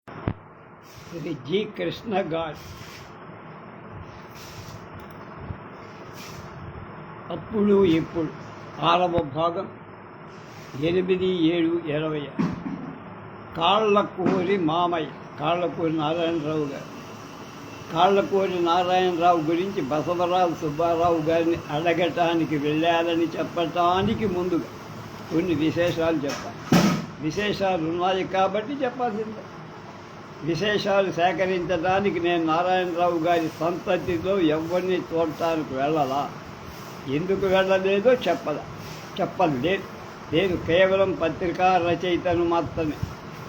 Shri G Krishna God. అప్పుడు ఇప్పుడు 6వ భాగం 8/7/20. కాళ్ళకూరి మామయ్య, కాళ్ళకూరి నారాయణరావు గారు. కాళ్ళకూరి నారాయణరావు గురించి బసవరాజు సుబ్బారావు గారిని అడగటానికి వెళ్ళాలని చెప్పటానికి ముందుగా కొన్ని విశేషాలు చెప్పాలి. విశేషాలు ఉన్నాయి కాబట్టి చెప్పాల్సిందే. విశేషాలు సేకరించడానికి నేను నారాయణరావు గారి సంతతిలో ఎవరిని చూడటానికి వెళ్ళాలా, ఎందుకు వెళ్ళలేదో చెప్పలేదు. నేను కేవలం పత్రికా రచయితను మాత్రమే.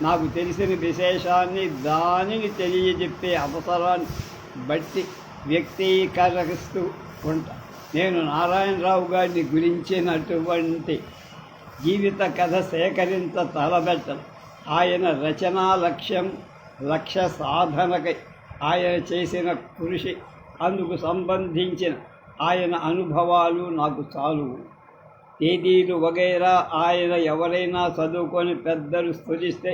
నాకు తెలిసిన విశేషాన్ని దానిని తెలియజెప్పే అవసరాన్ని బట్టి వ్యక్తీకరిస్తూ ఉంటా. నేను నారాయణరావు గారిని గురించినటువంటి జీవిత కథ సేకరించ తలబెట్టను. ఆయన రచనా లక్ష్య సాధనకై ఆయన చేసిన కృషి, అందుకు సంబంధించిన ఆయన అనుభవాలు నాకు చాలువు. తేదీలు వగైరా ఆయన ఎవరైనా చదువుకొని పెద్దలు స్తుతిస్తే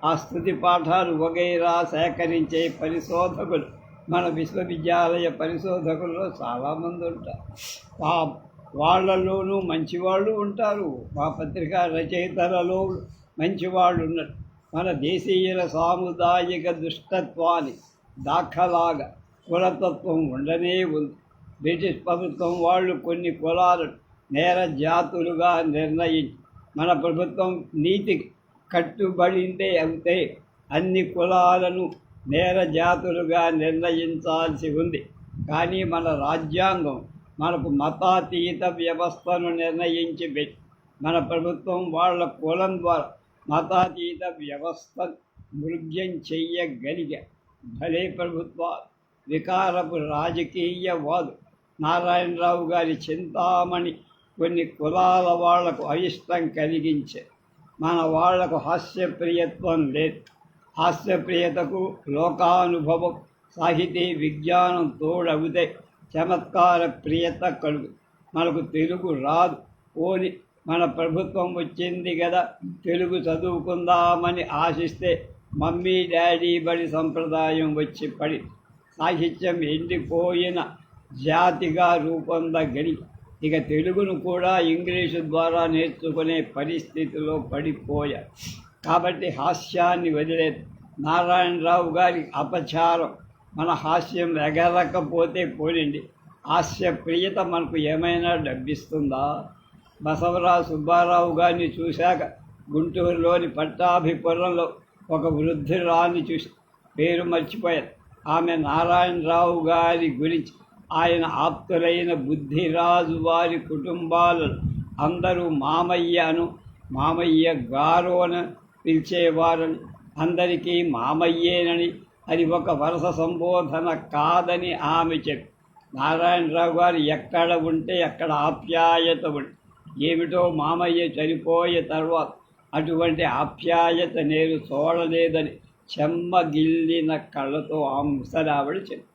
ఆ స్తుతి పాఠాలు వగైరా సేకరించే పరిశోధకులు మన విశ్వవిద్యాలయ పరిశోధకుల్లో చాలామంది ఉంటారు. వాళ్ళలోనూ మంచివాళ్ళు ఉంటారు. మా పత్రికా రచయితలలో మంచివాళ్ళు ఉన్నారు. మన దేశీయుల సాముదాయిక దుష్టత్వాన్ని దాఖలాగా కులతత్వం ఉండనే ఉంది. బ్రిటిష్ ప్రభుత్వం వాళ్ళు కొన్ని కులాలను నేర జాతులుగా నిర్ణయించి, మన ప్రభుత్వం నీతికి కట్టుబడిందే అయితే అన్ని కులాలను నేర జాతులుగా నిర్ణయించాల్సి ఉంది. కానీ మన రాజ్యాంగం మనకు మతాతీత వ్యవస్థను నిర్ణయించి పెట్టి, మన ప్రభుత్వం వాళ్ళ కులం ద్వారా మతాతీత వ్యవస్థను మృగ్యం చెయ్యగలిగా. భలే ప్రభుత్వాలు, వికారపు రాజకీయవాదు. నారాయణరావు గారి చింతామణి కొన్ని కులాల వాళ్లకు అయిష్టం కలిగించే. మన వాళ్లకు హాస్యప్రియత్వం లేదు. హాస్యప్రియతకు లోకానుభవం, సాహితీ విజ్ఞానం తోడవుతే చమత్కార ప్రియత కలుగు. మనకు తెలుగు రాదు, పోని మన ప్రభుత్వం వచ్చింది కదా తెలుగు చదువుకుందామని ఆశిస్తే మమ్మీ డాడీ బడి సంప్రదాయం వచ్చి పడి సాహిత్యం ఎండిపోయిన జాతిగా రూపొందగలిగి ఇక తెలుగును కూడా ఇంగ్లీషు ద్వారా నేర్చుకునే పరిస్థితిలో పడిపోయారు. కాబట్టి హాస్యాన్ని వదిలేదు. నారాయణరావు గారి అపచారం మన హాస్యం ఎగరకపోతే పోనండి. హాస్యప్రియత మనకు ఏమైనా డబ్బిస్తుందా? బసవరాజు సుబ్బారావు గారిని చూశాక గుంటూరులోని పట్టాభిపురంలో ఒక వృద్ధురాన్ని చూసి పేరు మర్చిపోయారు. ఆమె నారాయణరావు గారి గురించి, ఆయన ఆప్తులైన బుద్ధిరాజు వారి కుటుంబాలను అందరూ మామయ్యను, మామయ్య గారు అని పిలిచేవారని, అందరికీ మామయ్యేనని, అది ఒక వరుస సంబోధన కాదని ఆమె చెప్పి, నారాయణరావు గారు ఎక్కడ ఉంటే అక్కడ ఆప్యాయత ఉంటే, ఏమిటో మామయ్య చనిపోయే తర్వాత అటువంటి ఆప్యాయత నేను చూడలేదని చెమ్మగిల్లిన కళ్ళతో ముసలావిడ చెప్పి,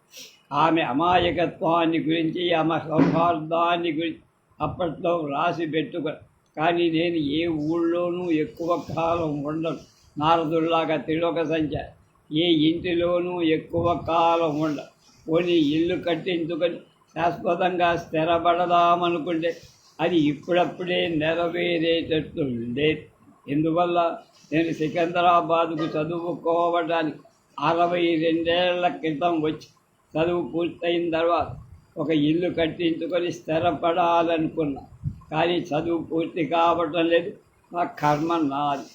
ఆమె అమాయకత్వాన్ని గురించి, ఆమె సౌహార్దాన్ని గురించి అప్పట్లో వ్రాసి పెట్టుకుని, కానీ నేను ఏ ఊళ్ళోనూ ఎక్కువ కాలం ఉండను. నారదుల్లాగా త్రిలోక సంచారి. ఏ ఇంటిలోనూ ఎక్కువ కాలం ఉండను. పోనీ ఇల్లు కట్టించుకొని శాశ్వతంగా స్థిరపడదామనుకుంటే అది ఇప్పుడప్పుడే నెరవేరేటట్టు లేదు. ఎందువల్ల నేను సికింద్రాబాద్కు చదువుకోవడానికి 62 ఏళ్ల క్రితం వచ్చి చదువు పూర్తయిన తర్వాత ఒక ఇల్లు కట్టించుకొని స్థిరపడాలనుకున్నా. కానీ చదువు పూర్తి కావటం లేదు. నా కర్మ నాది.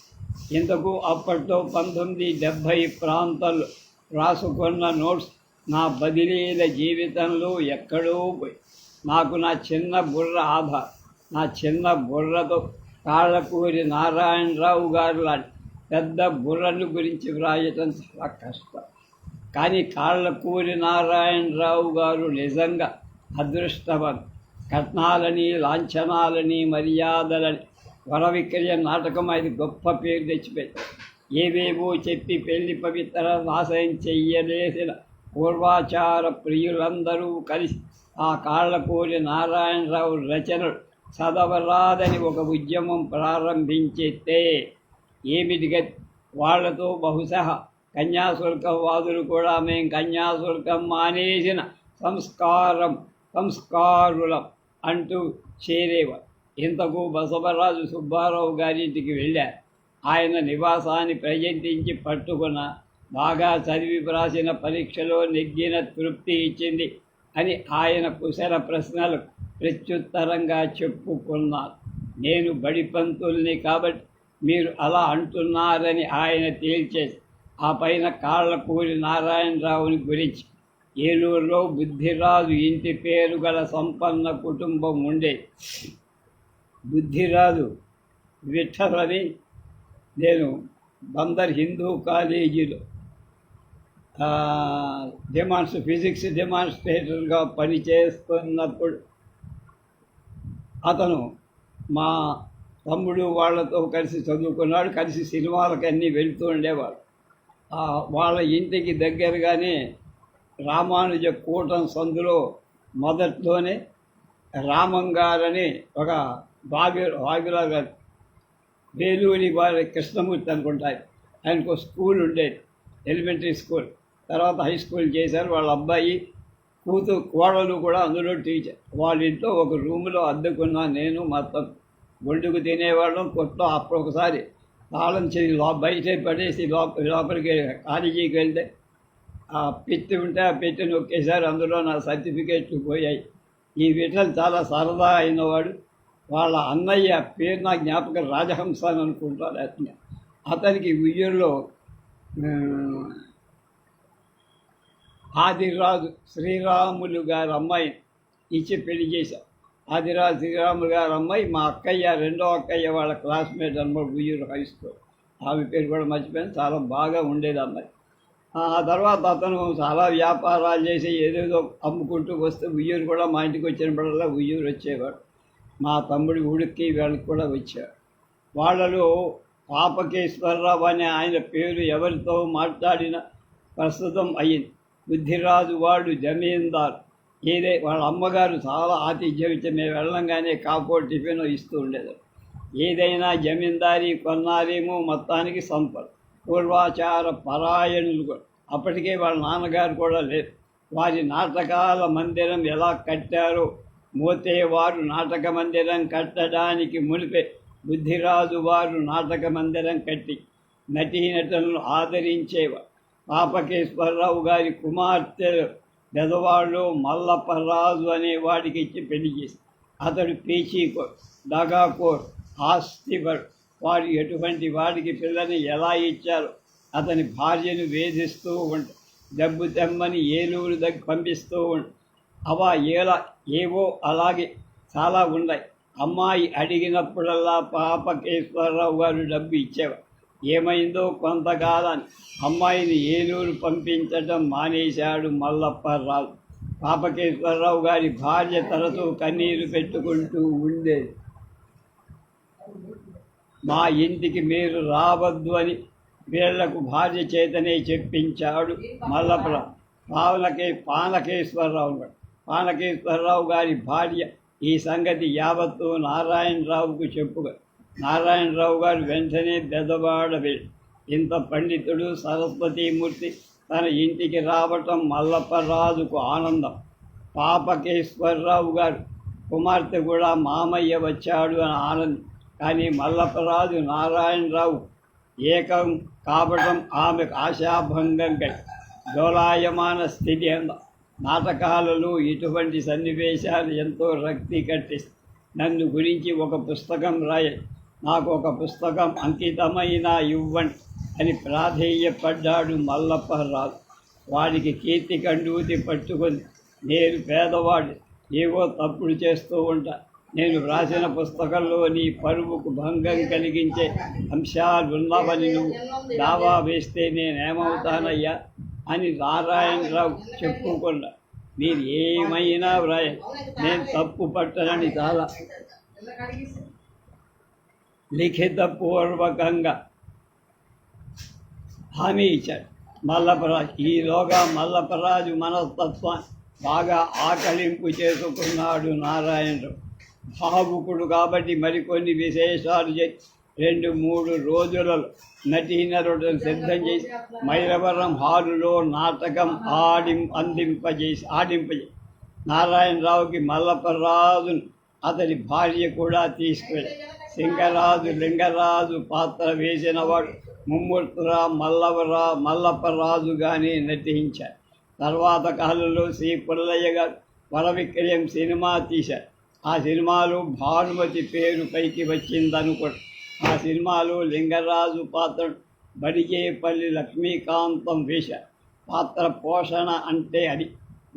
ఇంతకు అప్పట్లో 1970 ప్రాంతాల్లో రాసుకున్న నోట్స్ నా బదిలీల జీవితంలో ఎక్కడో పోయి, నాకు నా చిన్న బుర్ర ఆధార్. నా చిన్న బుర్రతో కాళ్ళకూరి నారాయణరావు గారు లాంటి పెద్ద బుర్రను గురించి వ్రాయటం చాలా కష్టం. కానీ కాళ్ళకూరి నారాయణరావు గారు నిజంగా అదృష్టవంతుడు. కట్నాలని, లాంఛనాలని, మర్యాదలని, వర విక్రయ నాటకం అది గొప్ప పేరు తెచ్చిపోయింది. ఏవేవో చెప్పి పెళ్లి పవిత్ర నాశనం చెయ్యలేసిన పూర్వాచార ప్రియులందరూ కలిసి ఆ కాళ్ళకూరి నారాయణరావు రచనలు చదవరాదని ఒక ఉద్యమం ప్రారంభించితే ఏమిటి గతి? వాళ్లతో బహుశా కన్యాశుల్కం వాదులు కూడా మేము కన్యాశుల్కం మానేసిన సంస్కారులం అంటూ చేరేవారు. ఇంతకు బసవరాజు సుబ్బారావు గారింటికి వెళ్ళారు. ఆయన నివాసాన్ని ప్రయత్నించి పట్టుకున్న బాగా చదివి వ్రాసిన పరీక్షలో నెగ్గిన తృప్తి ఇచ్చింది అని ఆయన కుశల ప్రశ్నలు ప్రత్యుత్తరంగా చెప్పుకున్నారు. నేను బడి పంతుల్ని కాబట్టి మీరు అలా అంటున్నారని ఆయన తేల్చేసి ఆ పైన కాళ్ళకూరి నారాయణరావుని గురించి ఏలూరులో బుద్ధిరాజు ఇంటి పేరు గల సంపన్న కుటుంబం ఉండేది. బుద్ధిరాజు విఠలని నేను బందర్ హిందూ కాలేజీలో ఫిజిక్స్ డెమాన్స్ట్రేటర్గా పనిచేస్తున్నప్పుడు అతను మా తమ్ముడు వాళ్ళతో కలిసి చదువుకున్నాడు. కలిసి సినిమాలకు అన్నీ వెళ్తూ ఉండేవాడు. వాళ్ళ ఇంటికి దగ్గరగానే రామానుజ కూటం సందులో మొదట్లోనే రామంగారని ఒక వాగులా గారు వేలూరి వారి కృష్ణమూర్తి అనుకుంటారు. ఆయనకు స్కూల్ ఉండేది, ఎలిమెంటరీ స్కూల్. తర్వాత హై స్కూల్ చేశారు. వాళ్ళ అబ్బాయి కోడలు కూడా అందులో టీచర్. వాళ్ళ ఇంట్లో ఒక రూములో అద్దెకున్నా నేను మొత్తం వండుకు తినేవాళ్ళం. కొట్లో అప్పుడు ఒకసారి తాళం చేసి బయట పడేసి లోపలికి కాలేజీకి వెళ్తే ఆ పెట్టి ఉంటే ఆ పెట్టి నొక్కేశారు. అందులో నా సర్టిఫికేట్లు పోయాయి. ఈ విఠల్ చాలా సరదా అయినవాడు. వాళ్ళ అన్నయ్య పేరు నా జ్ఞాపకం రాజహంస అని అనుకుంటారు. అతనికి ఉయ్యూరులో ఆదిరాజు శ్రీరాములు గారి అమ్మాయిని ఇచ్చి పెళ్లి చేశారు. ఆదిరాజు శ్రీరాములు గారి అమ్మాయి మా అక్కయ్య, రెండో అక్కయ్య వాళ్ళ క్లాస్మేట్ అనమాట, ఉయ్యూరు హై స్కూల్. ఆమె పేరు కూడా మర్చిపోయాను. చాలా బాగా ఉండేది అమ్మాయి. ఆ తర్వాత అతను చాలా వ్యాపారాలు చేసి ఏదేదో అమ్ముకుంటూ వస్తే ఉయ్యూరు కూడా మా ఇంటికి వచ్చినప్పుడల్లా ఉయ్యూరు వచ్చేవాడు. మా తమ్ముడి ఉడికి వాళ్ళకి కూడా వచ్చాడు. వాళ్ళలో పాపకేశ్వరరావు అనే ఆయన పేరు ఎవరితో మాట్లాడిన ప్రస్తుతం అయ్యింది. బుద్ధిరాజు వాడు జమీందారు. వాళ్ళ అమ్మగారు చాలా ఆతిథ్యం ఇచ్చి మేము వెళ్ళంగానే కాపో టిఫిన్ ఇస్తూ ఉండేది. ఏదైనా జమీందారీ కొన్నారేమో మొత్తానికి సంపద. పూర్వాచార పరాయణులు కూడా. అప్పటికే వాళ్ళ నాన్నగారు కూడా లేరు. వారి నాటకాల మందిరం ఎలా కట్టారో మోతేవారు నాటక మందిరం కట్టడానికి మునిపే బుద్ధిరాజు వారు నాటక మందిరం కట్టి నటీనటులను ఆదరించేవారు. పాపకేశ్వరరావు గారి కుమార్తె బెదవాళ్ళు మల్లప్పరాజు అనే వాడికి ఇచ్చి పెళ్లి చేసి అతడు పేచీకోర్, దగాకోర్, ఆస్తిపరు. వారు ఎటువంటి వాడికి పిల్లని ఎలా ఇచ్చారో అతని భార్యను వేధిస్తూ ఉంటారు. డబ్బు తెమ్మని ఏలూరు దగ్గర పంపిస్తూ ఉంటారు. ఏవో అలాగే చాలా ఉన్నాయి. అమ్మాయి అడిగినప్పుడల్లా పాపకేశ్వరరావు గారు డబ్బు ఇచ్చేవారు. ఏమైందో కొంతకాలాన్ని అమ్మాయిని ఏలూరు పంపించడం మానేశాడు మల్లప్పరావు. పాపకేశ్వరరావు గారి భార్య తరచూ కన్నీరు పెట్టుకుంటూ ఉండేది. మా ఇంటికి మీరు రావద్దు అని వీళ్లకు భార్య చేతనే చెప్పించాడు మల్లప్పరావు. పానకేశ్వరరావు గారి భార్య ఈ సంగతి యావత్తు నారాయణరావుకు చెప్పుగా నారాయణరావు గారు వెంటనే బెదవాడ వెళ్ళి ఇంత పండితుడు సరస్వతీమూర్తి తన ఇంటికి రావటం మల్లప్పరాజుకు ఆనందం. పాపకేశ్వరరావు గారు కుమార్తె కూడా మామయ్య వచ్చాడు అని ఆనందం. కానీ మల్లప్పరాజు నారాయణరావు ఏకం కావటం ఆమెకు ఆశాభంగం కలిగి డోలాయమాన స్థితి అంద. నాటకాలలో ఇటువంటి సన్నివేశాలు ఎంతో రక్తి కట్టిస్తాయి. నన్ను గురించి ఒక పుస్తకం రాయండి, నాకు ఒక పుస్తకం అంకితమైనా ఇవ్వండి అని ప్రాధేయపడ్డాడు మల్లప్పరాజు. వాడికి కీర్తి కండూతి పట్టుకొని నేను పేదవాడు, ఏవో తప్పులు చేస్తూ ఉంటా. నేను వ్రాసిన పుస్తకంలో నీ పరువుకు భంగం కలిగించే అంశాలున్నావని నువ్వు దావా వేస్తే నేనేమవుతానయ్యా అని నారాయణరావు చెప్పుకున్నా. మీరు ఏమైనా వ్రాయండి, నేను తప్పు పట్టనని చాలా లిఖితపూర్వకంగా హామీ ఇచ్చాడు మల్లప్పరాజు. ఈలోగా మల్లప్పరాజు మనస్తత్వాన్ని బాగా ఆకలింపు చేసుకున్నాడు నారాయణరావు. భావుకుడు కాబట్టి మరికొన్ని విశేషాలు 2-3 రోజులలో నటీనటులను సిద్ధం చేసి మైలవరం హాలులో నాటకం ఆడింపజేసి నారాయణరావుకి మల్లపరాజును అతని భార్య కూడా తీసుకువెళ్ళి సింగరాజు లింగరాజు పాత్ర వేసినవాడు ముమ్మూర్తురావు మల్లపరాజుగానే నటించారు. తర్వాత కాలంలో శ్రీ పుల్లయ్య గారు వరవిక్రయం సినిమా తీశారు. ఆ సినిమాలో భానుమతి పేరు పైకి వచ్చిందనుకోండి. ఆ సినిమాలో లింగరాజు పాత్ర బడిగేపల్లి లక్ష్మీకాంతం వేశారు. పాత్ర పోషణ అంటే అది.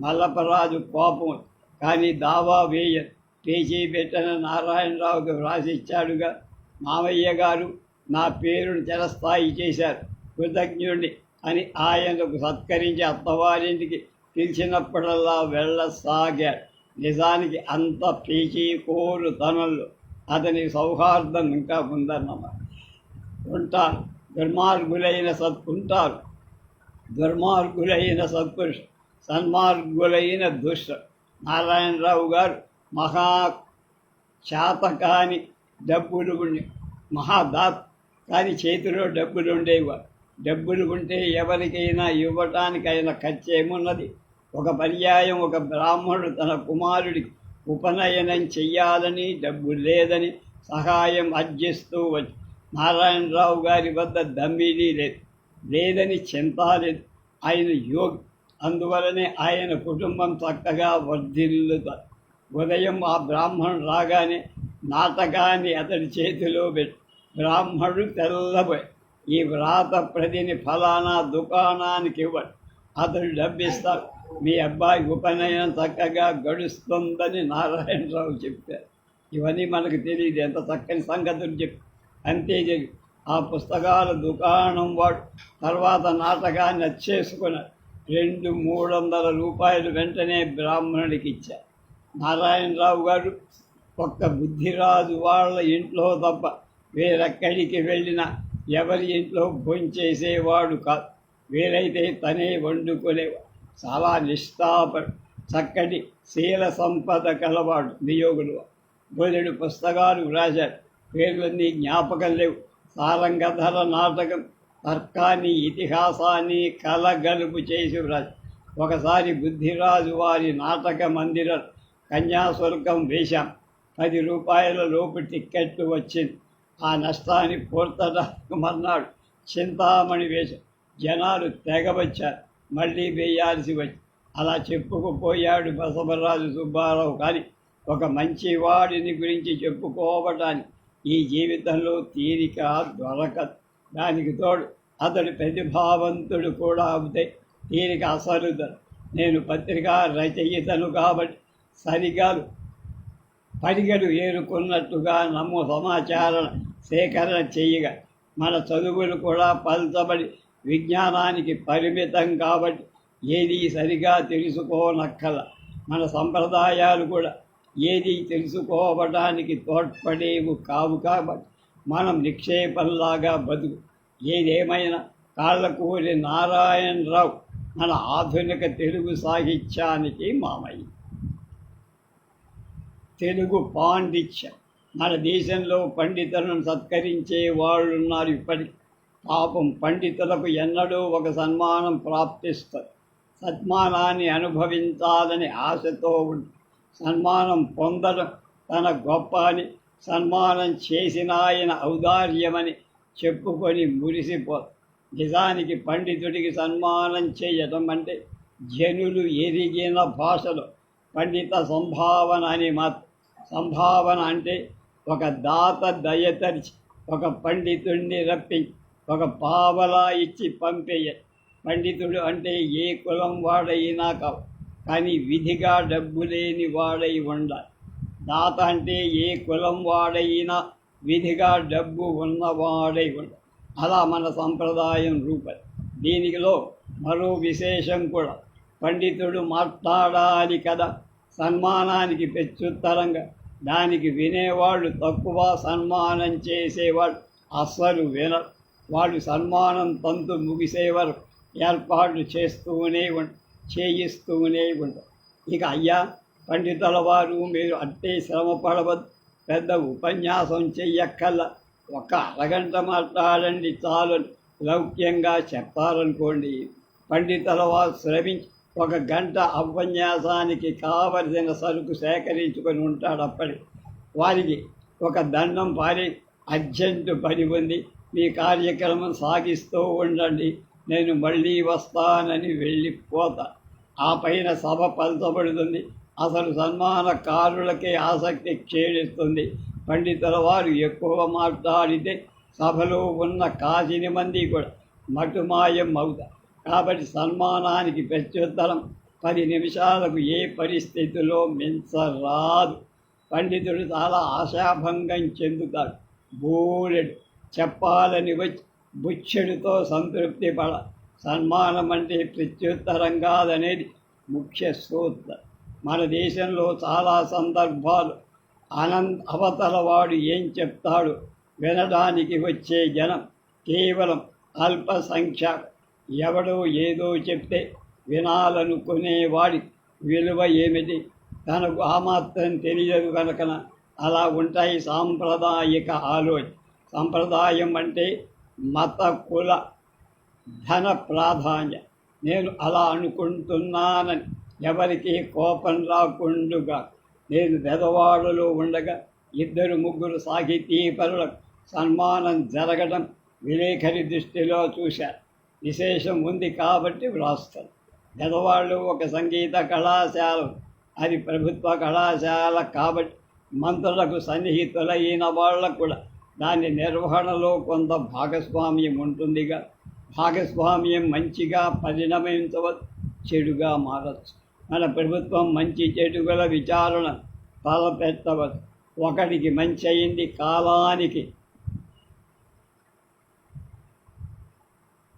మల్లపరాజు కోపం కానీ దావా వేయరు. పేచీ పెట్టిన నారాయణరావుకి వ్రాసిచ్చాడుగా, మామయ్య గారు నా పేరును చిరస్థాయి చేశారు, కృతజ్ఞుడిని అని ఆయనకు సత్కరించి అత్తవారింటికి పిలిచినప్పుడల్లా వెళ్ళసాగాడు. నిజానికి అంత పేచీ కోరు తనంలో అతని సౌహార్దం ఇంకా ఉందన్నమాట. ఉంటారు దుర్మార్గులైన సత్పురుషు, సన్మార్గులైన దుష్ట. నారాయణరావు గారు మహా శాతకాని డబ్బులు మహాదాత్ కానీ చేతిలో డబ్బులు ఉండేవారు. డబ్బులు ఉంటే ఎవరికైనా ఇవ్వటానికైనా ఖర్చు ఏమున్నది? ఒక పర్యాయం ఒక బ్రాహ్మణుడు తన కుమారుడికి ఉపనయనం చెయ్యాలని డబ్బు లేదని సహాయం అర్జిస్తూ వచ్చి నారాయణరావు గారి వద్ద దమ్మిడీ లేదని చింత లేదు. ఆయన యోగి, అందువలనే ఆయన కుటుంబం చక్కగా వర్ధిల్లుతారు. ఉదయం ఆ బ్రాహ్మణుడు రాగానే నాటకాన్ని అతడి చేతిలో పెట్టి బ్రాహ్మణుడు తెల్లబోయి ఈ వ్రాత ప్రతిని ఫలానా దుకాణానికి ఇవ్వండి, అతడు డబ్బిస్తాడు, మీ అబ్బాయి ఉపనయనం చక్కగా గడుస్తుందని నారాయణరావు చెప్పారు. ఇవన్నీ మనకు తెలియదు, ఎంత చక్కని సంగతులు చెప్పి. అంతే జరిగి ఆ పుస్తకాల దుకాణం వాడు తర్వాత నాటకాన్ని వచ్చేసుకున్నాడు. 200-300 రూపాయలు వెంటనే బ్రాహ్మణుడికి ఇచ్చారు. నారాయణరావు గారు ఒక్క బుద్ధిరాజు వాళ్ళ ఇంట్లో తప్ప వేరెక్కడికి వెళ్ళినా ఎవరి ఇంట్లో భోంచేసేవాడు కాదు. వీలైతే తనే వండుకునేవాడు. చాలా నిష్ఠాపడు, చక్కటి శీల సంపద కలవాడు నియోగులు. బోలెడు పుస్తకాలు వ్రాశాడు, పేర్లన్నీ జ్ఞాపకం లేవు. సారంగధర నాటకం తర్కాన్ని ఇతిహాసాన్ని కలగలుపు చేసి వ్రాశాడు. ఒకసారి బుద్ధిరాజు వారి నాటక మందిరం కన్యాశుల్కం వేశాం. 10 రూపాయల లోపు టిక్కెట్టు వచ్చింది. ఆ నష్టాన్ని పూర్తడానికి మర్నాడు చింతామణి వేశాం. జనాలు తెగవచ్చారు, మళ్ళీ వేయాల్సి వచ్చి. అలా చెప్పుకుపోయాడు బసవరాజు సుబ్బారావు. కానీ ఒక మంచివాడిని గురించి చెప్పుకోవటానికి ఈ జీవితంలో తీరిక దొరకదు. దానికి తోడు అతడు ప్రతిభావంతుడు కూడా అవుతాయి, తీరిక అసలు. నేను పత్రికా రచయితను కాబట్టి సరిగాలు పడిగలు ఏరుకున్నట్టుగా సమాచారం సేకరణ చేయగా మన చదువులు కూడా పల్చబడి విజ్ఞానానికి పరిమితం కాబట్టి ఏది సరిగా తెలుసుకోనక్కల. మన సంప్రదాయాలు కూడా ఏది తెలుసుకోవడానికి తోడ్పడేవు కావు కాబట్టి మనం నిక్షేపంలాగా బతుకు. ఏదేమైనా కాళ్ళకూరి నారాయణరావు మన ఆధునిక తెలుగు సాహిత్యానికి మామయ్య. తెలుగు పాండిత్యం. మన దేశంలో పండితులను సత్కరించే వాళ్ళున్నారు ఇప్పటికి. పాపం పండితులకు ఎన్నడూ ఒక సన్మానం ప్రాప్తిస్తుంది. సన్మానాన్ని అనుభవించాలని ఆశతో ఉండి సన్మానం పొందడం తన గొప్ప అని, సన్మానం చేసిన ఆయన ఔదార్యమని చెప్పుకొని మురిసిపోదు. నిజానికి పండితుడికి సన్మానం చేయటం అంటే జనులు ఎరిగిన భాషలో పండిత సంభావన అని మాత్రం. సంభావన అంటే ఒక దాత దయతరిచి ఒక పండితుడిని రప్పించి ఒక పావలా ఇచ్చి పంపేయ. పండితుడు అంటే ఏ కులం వాడైనా కావు, కానీ విధిగా డబ్బు లేని వాడై ఉండాలి. దాత అంటే ఏ కులం వాడైనా విధిగా డబ్బు ఉన్నవాడై ఉండాలి. అలా మన సంప్రదాయం రూపం. దీనిలో మరో విశేషం కూడా. పండితుడు మాట్లాడాలి కదా, సన్మానానికి ప్రత్యుత్తరంగా దానికి వినేవాళ్ళు తక్కువ, సన్మానం చేసేవాళ్ళు అస్సలు వినరు. వాళ్ళు సన్మానం తంతు ముగిసేవారు ఏర్పాట్లు చేయిస్తూనే ఉంటారు. ఇక అయ్యా పండితుల వారు, మీరు అట్టే శ్రమ పడవద్దు, పెద్ద ఉపన్యాసం చెయ్యక్కల్లా, ఒక అరగంట మాట్లాడండి చాలు లౌక్యంగా చెప్పాలనుకోండి. పండితుల వారు శ్రమించి ఒక గంట ఉపన్యాసానికి కావలసిన సరుకు సేకరించుకొని ఉంటాడు. అప్పటి వారికి ఒక దండం పారి అర్జెంటు పని ఉంది, మీ కార్యక్రమం సాగిస్తూ ఉండండి, నేను మళ్ళీ వస్తానని వెళ్ళిపోతా. ఆ పైన సభ పలచబడుతుంది. అసలు సన్మానకారులకే ఆసక్తి క్షీణిస్తుంది. పండితుల వారు ఎక్కువ మాట్లాడితే సభలో ఉన్న కాసిని మంది కూడా మటుమాయం అవుతారు. కాబట్టి సన్మానానికి ప్రత్యుత్తరం 10 నిమిషాలకు ఏ పరిస్థితిలో మించరాదు. పండితుడు చాలా ఆశాభంగం చెందుతాడు. బోలెడు చెప్పాలని వచ్చి బుచ్చెడుతో సంతృప్తి పడ. సన్మానం అంటే ప్రత్యుత్తరం కాదనేది ముఖ్య సూత్రం. మన దేశంలో చాలా సందర్భాలు అవతలవాడు ఏం చెప్తాడు వినడానికి వచ్చే జనం కేవలం అల్పసంఖ్యాకు. ఎవడో ఏదో చెప్తే వినాలనుకునేవాడి విలువ ఏమిటి? తనకు ఆ మాత్రం తెలియదు కనుకన అలా ఉంటాయి సాంప్రదాయిక ఆలోచన. సంప్రదాయం అంటే మత కుల ధన ప్రాధాన్యం. నేను అలా అనుకుంటున్నానని ఎవరికి కోపం రాకుండుగా. నేను పెదవాడలో ఉండగా 2-3 సాహితీపరులకు సన్మానం జరగడం విలేఖరి దృష్టిలో చూశారు. విశేషం ఉంది కాబట్టి వ్రాస్తారు. పెదవాళ్ళు ఒక సంగీత కళాశాల, అది ప్రభుత్వ కళాశాల కాబట్టి మంత్రులకు సన్నిహితులైన వాళ్ళకు కూడా దాని నిర్వహణలో కొంత భాగస్వామ్యం ఉంటుందిగా. భాగస్వామ్యం మంచిగా పరిణమించవచ్చు, చెడుగా మారచ్చు. మన ప్రభుత్వం మంచి చెడుగుల విచారణ తలపెట్టవచ్చు. ఒకటికి మంచి అయింది, కాలానికి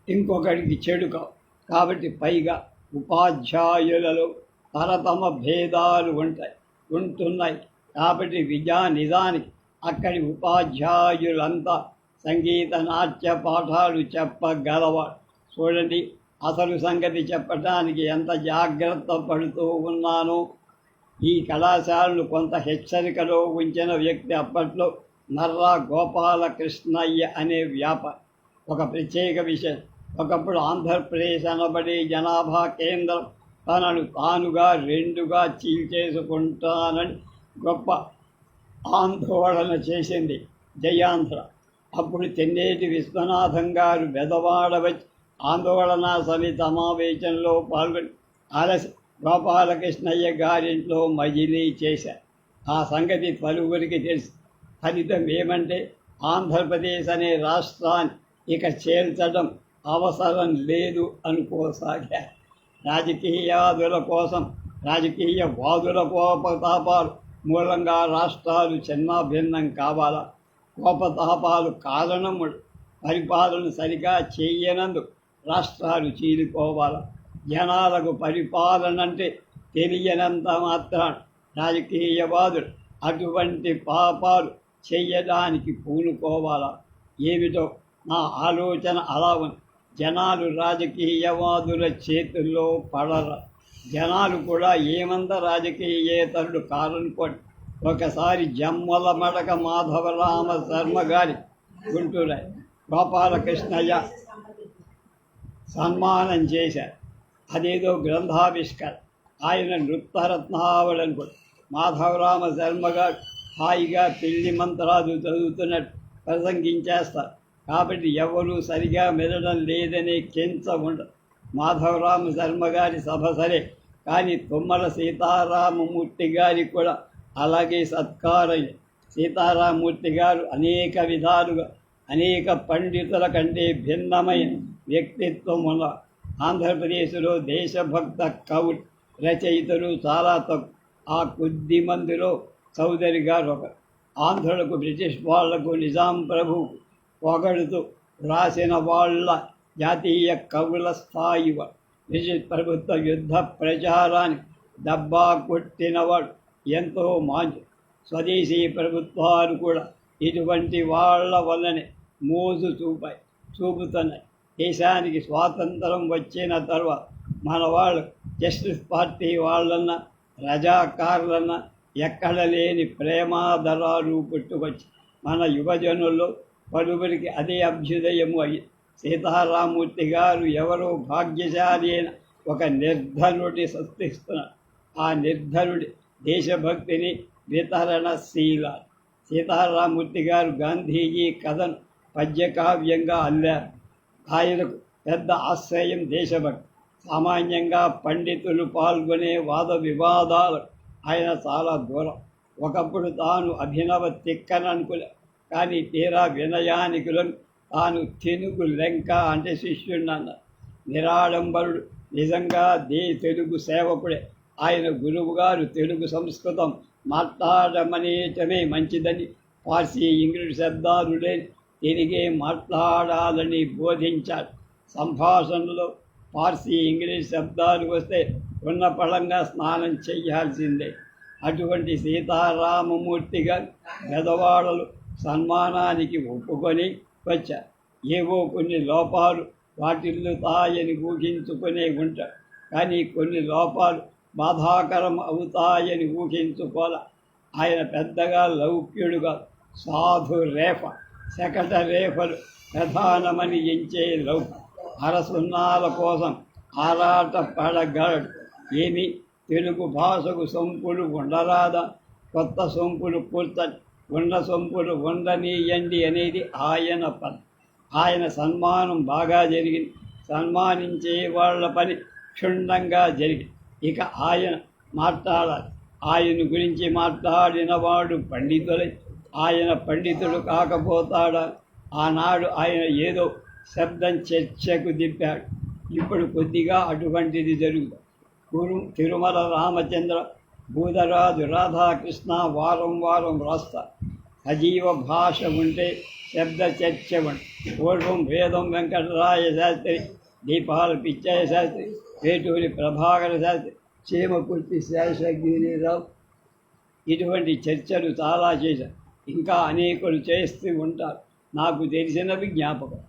ఇంకొకటికి చెడు కాబట్టి పైగా ఉపాధ్యాయులలో తరతమ భేదాలు ఉంటున్నాయి. కాబట్టి నిజానికి అక్కడి ఉపాధ్యాయులంతా సంగీత నాట్య పాఠాలు చెప్పగలవాడు. చూడండి, అసలు సంగతి చెప్పడానికి ఎంత జాగ్రత్త పడుతూ ఉన్నానో. ఈ కళాశాలను కొంత హెచ్చరికలో ఉంచిన వ్యక్తి అప్పట్లో నర్రా గోపాలకృష్ణయ్య అనే వ్యాపారి. ఒక ప్రత్యేక విషయం, ఒకప్పుడు ఆంధ్రప్రదేశ్ అనబడే జనాభా కేంద్రం తనను తానుగా 2గా చీల్చేసుకుంటానని గొప్ప ఆందోళన చేసింది. జయాంధ్ర. అప్పుడు తెన్నేటి విశ్వనాథం గారు బెదవాడ వచ్చి ఆందోళన సమితి సమావేశంలో పాల్గొని అలసి గోపాలకృష్ణయ్య గారింట్లో మజిలీ చేశారు. ఆ సంగతి పలువురికి తెలుసు. ఫలితం ఏమంటే ఆంధ్రప్రదేశ్ అనే రాష్ట్రాన్ని ఇక చేల్చడం అవసరం లేదు అనుకోసాగారు. రాజకీయ వాదుల కోపతాపాలు మూలంగా రాష్ట్రాలు చిన్నాభిన్నం కావాలా? కోపతాపాలు కారణములు పరిపాలన సరిగా చేయనందుకు రాష్ట్రాలు చీలిపోవాలా? జనాలకు పరిపాలన అంటే తెలియనంత మాత్రాన రాజకీయవాదులు అటువంటి పాపాలు చెయ్యడానికి పూనుకోవాలా? ఏమిటో నా ఆలోచన అలా ఉంది. జనాలు రాజకీయవాదుల చేతుల్లో పడర. జనాలు కూడా ఏమంత రాజకీయేతరుడు కారనుకోండి. ఒకసారి జమ్మల మడక మాధవరామ శర్మ గారి గుంటూరు గోపాలకృష్ణయ్య సన్మానం చేశారు. అదేదో గ్రంథావిష్కరణ. ఆయన నృత్యరత్నావళి మాధవరామ శర్మ గారు హాయిగా పెళ్లి మంత్రాలు చదువుతున్నట్టు ప్రసంగించేస్తారు. కాబట్టి ఎవరూ సరిగా మెదడం లేదనే కెంచ ఉండదు. మాధవరామ శర్మ గారి సభ సరే, కానీ తుమ్మల సీతారామమూర్తి గారికి కూడా అలాగే సత్కారం. సీతారామమూర్తి గారు అనేక విధాలుగా అనేక పండితుల కంటే భిన్నమైన వ్యక్తిత్వం ఉన్న ఆంధ్రప్రదేశ్లో దేశభక్త కవులు రచయితలు చాలా తక్కువ. ఆ కొద్ది మందిలో చౌదరి గారు ఒకరు. ఆంధ్రులకు బ్రిటిష్ వాళ్లకు నిజాం ప్రభు పొగడుతూ రాసిన వాళ్ళ జాతీయ కవుల స్థాయి. బ్రిటిష్ ప్రభుత్వ యుద్ధ ప్రచారానికి దబ్బా కొట్టినవాడు ఎంతో మాంచు. స్వదేశీ ప్రభుత్వాలు కూడా ఇటువంటి వాళ్ళ వల్లనే మోజు చూపుతున్నాయి. దేశానికి స్వాతంత్రం వచ్చిన తర్వాత మన వాళ్ళు జస్టిస్ పార్టీ వాళ్ళన్నా రజాకారులన్నా ఎక్కడ లేని ప్రేమాదరాలు పుట్టుకొచ్చి మన యువజనుల్లో పలువురికి అదే అభ్యుదయము అయ్యి సీతారామూర్తి గారు ఎవరో భాగ్యశాలి అయిన ఒక నిర్ధనుడి సృష్టిస్తున్నారు. ఆ నిర్ధనుడి దేశభక్తిని వితరణశీల. సీతారామూర్తి గారు గాంధీజీ కథను పద్యకావ్యంగా అల్లారు. ఆయనకు పెద్ద ఆశ్రయం దేశభక్తి. సామాన్యంగా పండితులు పాల్గొనే వాద వివాదాలు ఆయన చాలా దూరం. ఒకప్పుడు తాను అభినవ తిక్కననుకులే, కానీ తీరా వినయానికులను తాను తెనుగు లెంక అంటే శిష్యుడన్నారు. నిరాడంబరుడు, నిజంగా తెలుగు సేవకుడే. ఆయన గురువుగారు తెలుగు సంస్కృతం మాట్లాడమనేయటమే మంచిదని, పార్సీ ఇంగ్లీష్ శబ్దాలు లేని తెలుగే మాట్లాడాలని బోధించాడు. సంభాషణలో పార్సీ ఇంగ్లీష్ శబ్దాలు వస్తే ఉన్న పళంగా స్నానం చేయాల్సిందే. అటువంటి సీతారామమూర్తి గారు పెదవాడలు సన్మానానికి ఒప్పుకొని వచ్చారు. ఏవో కొన్ని లోపాలు వాటిల్లుతాయని ఊహించుకునే ఉంటారు, కానీ కొన్ని లోపాలు బాధాకరం అవుతాయని ఊహించుకోలే. ఆయన పెద్దగా లౌక్యుడుగా సాధు రేఫ, శకట రేఫలు ప్రధానమని ఎంచే లౌక్య అరసున్నాల కోసం ఆరాట పడగలడు. ఏమి తెలుగు భాషకు సొంపులు ఉండరాదా? కొత్త సొంపులు పూర్తని, ఉన్న సొంపులు ఉండనీయండి అనేది ఆయన పని. ఆయన సన్మానం బాగా జరిగింది. సన్మానించే వాళ్ళ పని క్షుణ్ణంగా జరిగింది. ఇక ఆయన మాట్లాడాలి. ఆయన గురించి మాట్లాడిన వాడు పండితులై ఆయన పండితుడు కాకపోతాడా? ఆనాడు ఆయన ఏదో శబ్దం చర్చకు దింపాడు. ఇప్పుడు కొద్దిగా అటువంటిది జరుగుతుంది. తిరుమల రామచంద్ర, బూదరాజు రాధాకృష్ణ వారం వారం రాస్తారు. సజీవ భాష ఉంటే శబ్ద చర్చ ఉంటే. పూర్వం వేదం వెంకటరాయ శాస్త్రి, దీపాల పిచ్చయ్య శాస్త్రి, వేటూరి ప్రభాకర శాస్త్రి, చీమకుర్తి శేషగిరిరావు ఇటువంటి చర్చలు చాలా చేశారు. ఇంకా అనేకులు చేస్తూ ఉంటారు. నాకు తెలిసినవి జ్ఞాపకం.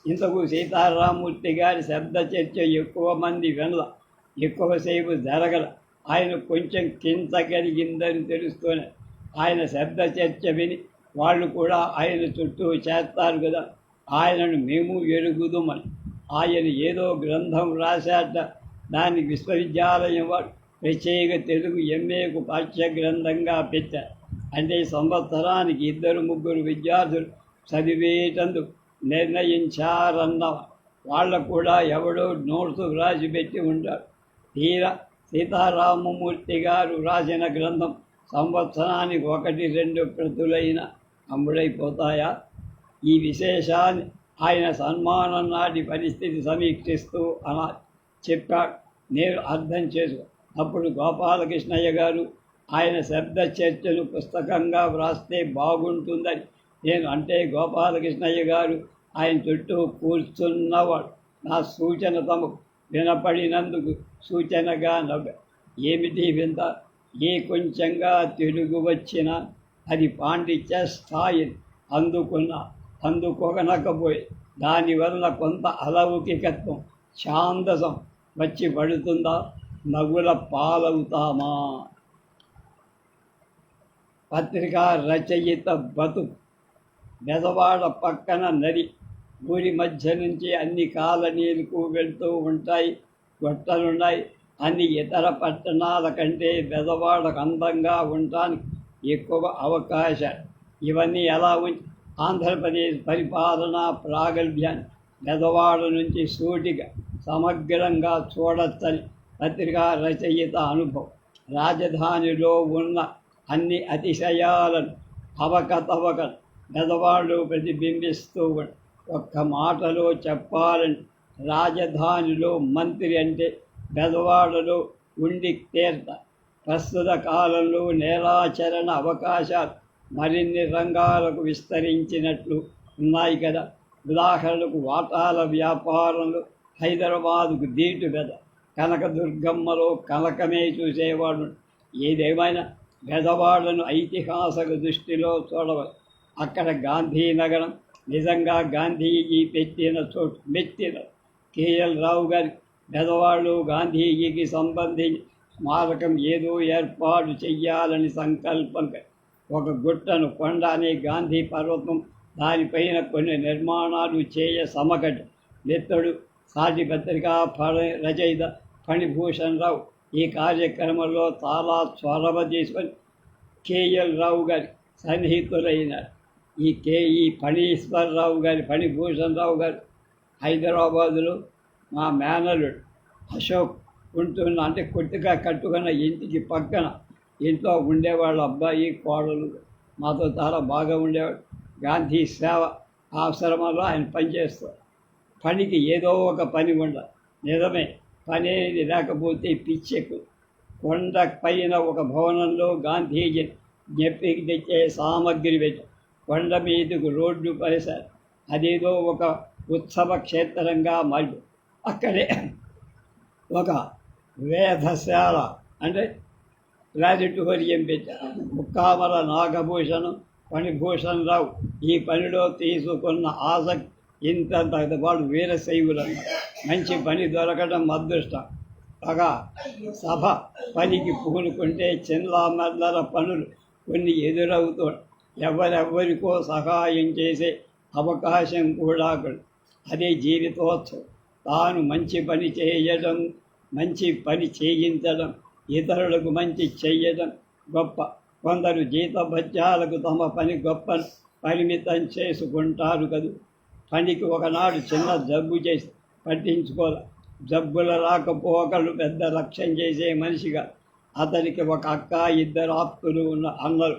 ఇంతకు సీతారామూర్తి గారి శబ్ద చర్చ ఎక్కువ మంది వినల, ఎక్కువసేపు జరగల. ఆయన కొంచెం కించగలిగిందని తెలుస్తూనే ఆయన శబ్ద చర్చ విని వాళ్ళు కూడా ఆయన చుట్టూ చేస్తారు కదా, ఆయనను మేము ఎరుగుదుమని. ఆయన ఏదో గ్రంథం రాశాట, దాన్ని విశ్వవిద్యాలయం వాడు ప్రత్యేక తెలుగు ఎంఏకు పాఠ్య గ్రంథంగా పెట్టారు. అంటే సంవత్సరానికి 2-3 విద్యార్థులు చదివేటందుకు నిర్ణయించారన్న వాళ్ళకు కూడా ఎవడో నోట్సు రాసి పెట్టి ఉంటాడు. తీరా సీతారామమూర్తి గారు రాసిన గ్రంథం సంవత్సరానికి 1-2 ప్రతులైన అమ్ముడైపోతాయా? ఈ విశేషాన్ని ఆయన సన్మానం నాటి పరిస్థితి సమీక్షిస్తూ అలా చెప్పాడు. నేను అర్థం చేసుకో. అప్పుడు గోపాలకృష్ణయ్య గారు ఆయన శబ్ద చర్చలు పుస్తకంగా వ్రాస్తే బాగుంటుందని నేను అంటే, గోపాలకృష్ణయ్య గారు ఆయన చుట్టూ కూర్చున్నవాడు. నా సూచన తమకు వినపడినందుకు సూచనగా నవ్వా. ఏమిటి వింత? ఏ కొంచెంగా తెలుగు వచ్చినా అది పాండిత్య స్థాయిని అందుకొనకపోయి దానివల్ల కొంత అలౌకికత్వం, ఛాందసం వచ్చి పడుతుందా? నవ్వుల పాలవుతామా? పత్రికా రచయిత బతుకు. బెదవాడ పక్కన నది, ఊరి మధ్య నుంచి అన్ని కాలనీలకు వెళ్తూ ఉంటాయి, గొట్టలున్నాయి. అన్ని ఇతర పట్టణాల కంటే బెదవాడకు అందంగా ఉండటానికి ఎక్కువ అవకాశాలు. ఇవన్నీ ఎలా ఉంచి ఆంధ్రప్రదేశ్ పరిపాలనా ప్రాగల్భ్యాన్ని బెదవాడ నుంచి సూటిగా సమగ్రంగా చూడచ్చని పత్రికా రచయిత అనుభవం. రాజధానిలో ఉన్న అన్ని అతిశయాలను అవకతవకలు బెదవాడలో ప్రతిబింబిస్తూ ఉంటాయి. ఒక్క మాటలో చెప్పాలని రాజధానిలో మంత్రి అంటే బెదవాడలో ఉండి తీర్త. ప్రస్తుత కాలంలో నేరాచరణ అవకాశాలు మరిన్ని రంగాలకు విస్తరించినట్లు ఉన్నాయి కదా. ఉదాహరణకు వాటాల వ్యాపారంలో హైదరాబాదుకు దీటు బెద. కనకదుర్గమ్మలో కనకమే చూసేవాడు. ఏదేమైనా బెదవాడను ఐతిహాసిక దృష్టిలో చూడవచ్చు. అక్కడ గాంధీనగరం నిజంగా గాంధీజీ పెట్టిన చోటు. మెట్టిన కేఎల్ రావు గారి బెదవాడలో గాంధీజీకి సంబంధించి స్మారకం ఏదో ఏర్పాటు చెయ్యాలని సంకల్పం. ఒక గుట్టను కొండ అనే గాంధీ పర్వతం దానిపైన కొన్ని నిర్మాణాలు చేయ సమకటి నెత్తడు సాటి పత్రికా రచయిత ఫణిభూషణ్ రావు ఈ కార్యక్రమంలో చాలా చొరవ తీసుకొని కేఎల్ రావు గారి సన్నిహితులైనారు. ఈ ఫణీశ్వరరావు గారి ఫణిభూషణ్ రావు గారు హైదరాబాదులో మా మేనల్లుడు అశోక్ ఉంటున్న అంటే కొద్దిగా కట్టుకున్న ఇంటికి పక్కన ఇంట్లో ఉండేవాళ్ళ అబ్బాయి కోడలు మాతో చాలా బాగా ఉండేవాడు. గాంధీ సేవ ఆశ్రమంలో ఆయన పనిచేస్తారు. పనికి ఏదో ఒక పని ఉండాలి. నిజమే, పని లేకపోతే పిచ్చెక్కు. కొండ పైన ఒక భవనంలో గాంధీజీ జ్ఞప్తికి తెచ్చే సామగ్రి పెట్టి కొండ మీదకు రోడ్డు పరిశారు. అదేదో ఒక ఉత్సవ క్షేత్రంగా మారి అక్కడే ఒక వేధశాల అంటే ప్లానిటోరియం పెట్టారు. ముక్కామల నాగభూషణం ఫణిభూషణ్ రావు ఈ పనిలో తీసుకున్న ఆసక్తి ఇంతంత వాడు వీరశైవులు మంచి పని దొరకడం అదృష్టం. ఒక సభ పనికి పూనుకుంటే చిన్నమల్లర పనులు కొన్ని ఎదురవుతూ ఎవరెవరికో సహాయం చేసే అవకాశం కూడా అదే జీవితోత్సవం. తాను మంచి పని చేయడం, మంచి పని చేయించడం, ఇతరులకు మంచి చెయ్యడం గొప్ప. కొందరు జీతభత్యాలకు తమ పని గొప్ప పరిమితం చేసుకుంటారు కదూ. పనికి ఒకనాడు చిన్న జబ్బు చేసి పట్టించుకోలే. జబ్బుల రాకపోకలు పెద్ద లక్ష్యం చేసే మనిషిగా అతనికి ఒక అక్క, ఇద్దరు ఆప్తులు ఉన్న అన్నలు.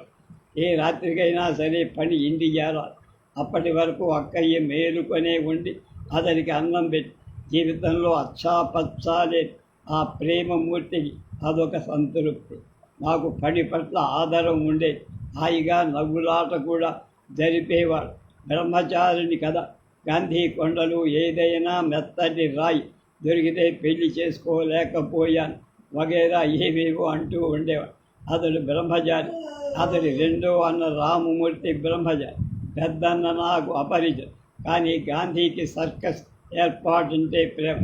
ఏ రాత్రికైనా సరే పని ఇంటి చేరాలి. అప్పటి వరకు అక్కయ్య మేలుకొనే ఉండి అతనికి అన్నం పెట్టి జీవితంలో అచ్చాపచ్చాలే ఆ ప్రేమమూర్తికి అదొక సంతృప్తి. నాకు పని పట్ల ఆదరం ఉండే హాయిగా నవ్వులాట కూడా జరిపేవాడు. బ్రహ్మచారిని కదా. గాంధీ కొండలు ఏదైనా మెత్తటి రాయి దొరికితే పెళ్లి చేసుకోలేకపోయాను వగేరా ఏవేవో అంటూ ఉండేవాడు. అతడు బ్రహ్మచారి. అతడి రెండో అన్న రామమూర్తి బ్రహ్మచారి. పెద్దన్న నాకు అపరిచితం. కానీ గాంధీకి సర్కస్ ఏర్పాటుంటే ప్రేమ.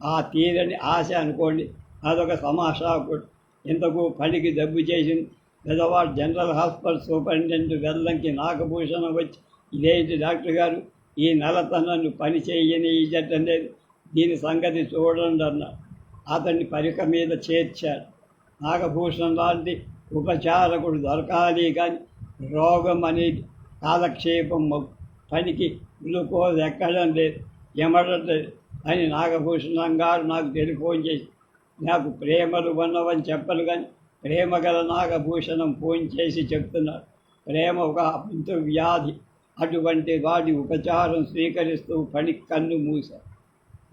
ఆ తీరని ఆశ అనుకోండి. అదొక తమాషాకుడు. ఇంతకు పనికి జబ్బు చేసింది. పెద్దవాడు general hospital superintendent Vellanki Nagabhushanam వచ్చి, ఇదేంటి డాక్టర్ గారు, ఈ నెలత నన్ను పని చేయని ఇచ్చటం లేదు, దీని సంగతి చూడండి అన్నాడు. అతన్ని పరిక మీద చేర్చాడు. నాగభూషణం లాంటి ఉపచారకుడు దొరకాలి కానీ రోగం అనేది కాలక్షేపం పనికి గ్లూకోజ్ ఎక్కడం లేదు, ఎమడం లేదు అని నాగభూషణం గారు నాకు టెలిఫోన్ చేసి నాకు ప్రేమలు ఉన్నవని చెప్పను కానీ ప్రేమ గల నాగభూషణం ఫోన్ చేసి చెప్తున్నాడు. ప్రేమ ఒక అంతు వ్యాధి. అటువంటి వాటి ఉపచారం స్వీకరిస్తూ పని కన్ను మూశారు.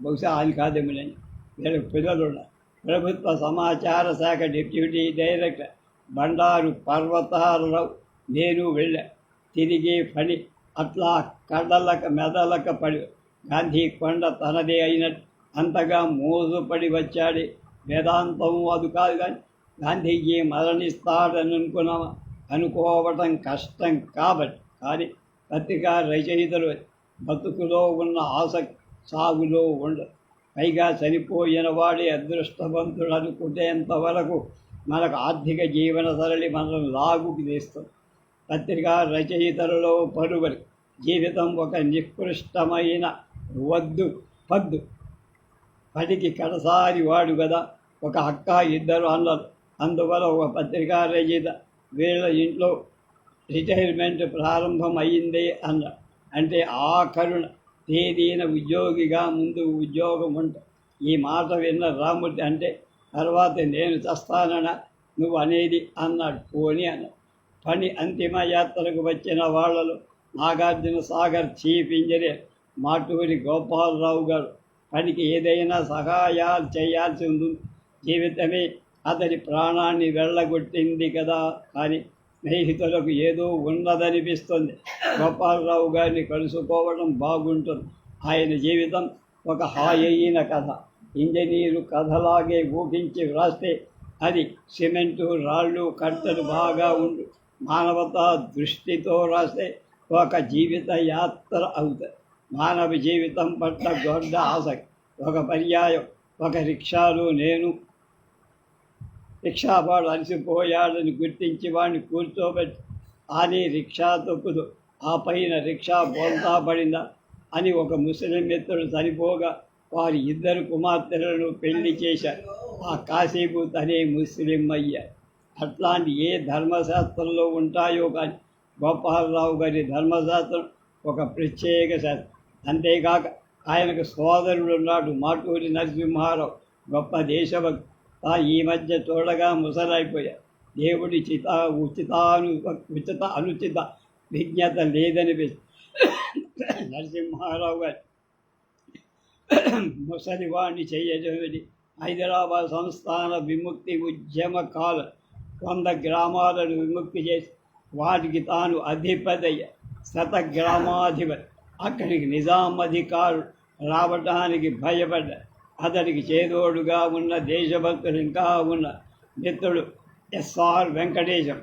బహుశా అది కాదేమోనని. వీళ్ళకి పిల్లలున్నారు. ప్రభుత్వ సమాచార శాఖ డిప్యూటీ డైరెక్టర్ బండారు పర్వతాలరావు నేను వెళ్ళా. తిరిగి పని అట్లా కళ్ళలక మెదలక పడి గాంధీ కొండ తనదే అయినట్టు అంతగా మోజుపడి వచ్చాడే. వేదాంతం అది కాదు కానీ గాంధీజీ మరణిస్తాడని అనుకోవటం కష్టం కాబట్టి. కానీ పత్రికా రచయితలు బతుకులో ఉన్న ఆసక్తి సాగులో ఉండదు. పైగా చనిపోయిన వాడి అదృష్టవంతుడు అనుకునేంత వరకు మనకు ఆర్థిక జీవన సరళి మనం లాగుకి తీస్తుంది. పత్రికా రచయితలలో పలువురి జీవితం ఒక నికృష్టమైన పద్దు. పడికి కడసారి వాడు కదా. ఒక అక్క, ఇద్దరు అన్నలు. అందువల్ల ఒక పత్రికా రచయిత వీళ్ళ ఇంట్లో రిటైర్మెంట్ ప్రారంభం అయ్యిందే అన్న అంటే ఆఖరున తేదీన ఉద్యోగిగా ముందు ఉద్యోగం ఉంటుంది. ఈ మాట విన్న రామూర్తి అంటే తర్వాత నేను చస్తానన్నా నువ్వు అనేది అన్నాడు. పోని అన్నాడు. పని అంతిమ యాత్రకు వచ్చిన వాళ్ళలో నాగార్జున సాగర్ చీఫ్ ఇంజనీర్ మాటూరి గోపాలరావు గారు పనికి ఏదైనా సహాయాలు చేయాల్సి ఉంటుంది. జీవితమే అతని ప్రాణాన్ని వెళ్ళగొట్టింది కదా. కానీ స్నేహితులకు ఏదో ఉన్నదనిపిస్తుంది. గోపాలరావు గారిని కలుసుకోవడం బాగుంటుంది. ఆయన జీవితం ఒక హాయైన కథ. ఇంజనీరు కథలాగే ఊహించి వ్రాస్తే అది సిమెంటు, రాళ్ళు, కట్టలు బాగా ఉండు మానవతా దృష్టితో రాస్తే ఒక జీవిత యాత్ర అవుతుంది. మానవ జీవితం పట్ల దొడ్డ ఆసక్తి. ఒక పర్యాయం ఒక రిక్షాలో నేను రిక్షావాడు అలసిపోయాడని గుర్తించి వాడిని కూర్చోబెట్టి ఆని రిక్షా తొక్కుదు ఆ పైన రిక్షా బోల్తా పడిందా అని ఒక ముస్లిం మిత్రుడు చనిపోగా వారి ఇద్దరు కుమార్తెలను పెళ్లి చేశారు. ఆ కాసేపు తనే ముస్లిం అయ్యారు. అట్లాంటి ఏ ధర్మశాస్త్రంలో ఉంటాయో కానీ గోపాలరావు గారి ధర్మశాస్త్రం ఒక ప్రత్యేక శాస్త్రం. అంతేకాక ఆయనకు సోదరుడు ఉన్నాడు, మాటూరి నరసింహారావు, గొప్ప దేశభక్తి. ఈ మధ్య చూడగా ముసలైపోయారు. దేవుడి ఉచిత అనుచిత విజ్ఞత లేదనిపిస్తుంది. నరసింహారావు గారు ముసలివాణ్ణి చేయజేది హైదరాబాద్ సంస్థాన విముక్తి ఉద్యమ కాల 100 గ్రామాలను విముక్తి చేసి వాటికి తాను అధిపతయ్య శతగ్రామాధిపతి. అక్కడికి నిజాం అధికారులు రావటానికి భయపడ్డారు. అతడికి చేదోడుగా ఉన్న దేశభక్తులు ఇంకా ఉన్న మిత్రుడు ఎస్ఆర్ వెంకటేశం.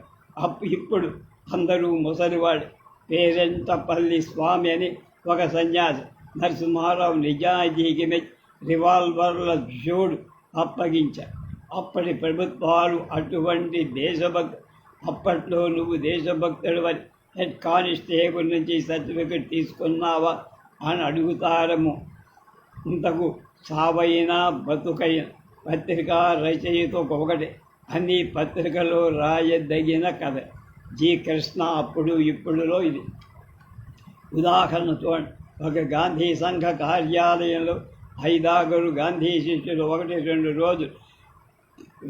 ఇప్పుడు అందరూ ముసలివాడు. పేరెంతపల్లి స్వామి అని ఒక సన్యాసి నరసింహారావు నిజాయితీకి మెచ్చి రివాల్వర్ల జోడు అప్పగించారు. అప్పటి ప్రభుత్వాలు అటువంటి దేశభక్తి. అప్పట్లో నువ్వు దేశభక్తుడు అని హెడ్ కానిస్టేబుల్ నుంచి సర్టిఫికెట్ తీసుకున్నావా అని అడుగుతారేమో. ఇంతకు సావైనా బతుకైన పత్రికా రచయిత ఒకటే. అన్ని పత్రికలో రాయదగిన కథ. జి కృష్ణ అప్పుడు ఇప్పుడులో ఇది. ఉదాహరణ చూడండి. ఒక గాంధీ సంఘ కార్యాలయంలో 5 గాంధీ శిష్యులు 1-2 రోజులు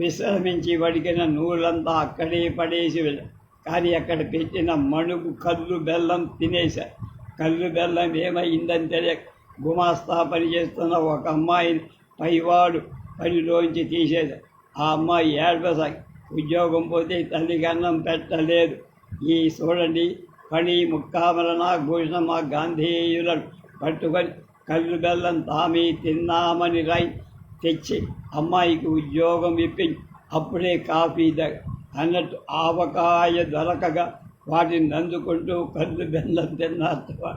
విశ్రమించి వడికిన నూలంతా అక్కడే పడేసి వెళ్ళారు. కానీ అక్కడ పెట్టిన మణుగు కళ్ళు బెల్లం తినేశారు. కళ్ళు బెల్లం ఏమైందని తెలియక గుమాస్తా పనిచేస్తున్న ఒక అమ్మాయిని పైవాడు పనిలోంచి తీసేశారు. ఆ అమ్మాయి ఏడవసాగి ఉద్యోగం పోతే తల్లికి అన్నం పెట్టలేదు. ఈ చూడండి, పని ముక్కామల నాగభూషణ మా గాంధీయులను పట్టుకొని కళ్ళు బెల్లం తామే తిన్నామని తెచ్చి అమ్మాయికి ఉద్యోగం ఇప్పించి అప్పుడే కాఫీ అన్నట్టు ఆవకాయ దొరకగా వాటిని నందుకుంటూ కళ్ళు బెల్లం తిన్నారు.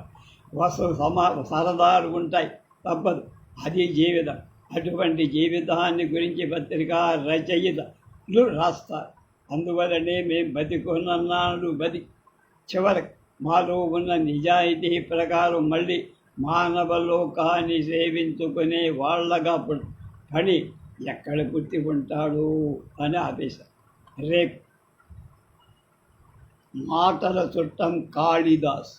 సరదాలు ఉంటాయి, తప్పదు. అది జీవితం. అటువంటి జీవితాన్ని గురించి పత్రికా రచయితలు రాస్తారు. అందువలనే మేము బతికున్నాడు చివరికి మాలో ఉన్న నిజాయితీ ప్రకారం మళ్ళీ మానవ లోకాన్ని సేవించుకునే వాళ్ళగా పని ఎక్కడ పుట్టి ఉంటాడు అని ఆపేశారు. రేపు మాటల చుట్టం కాళిదాస్.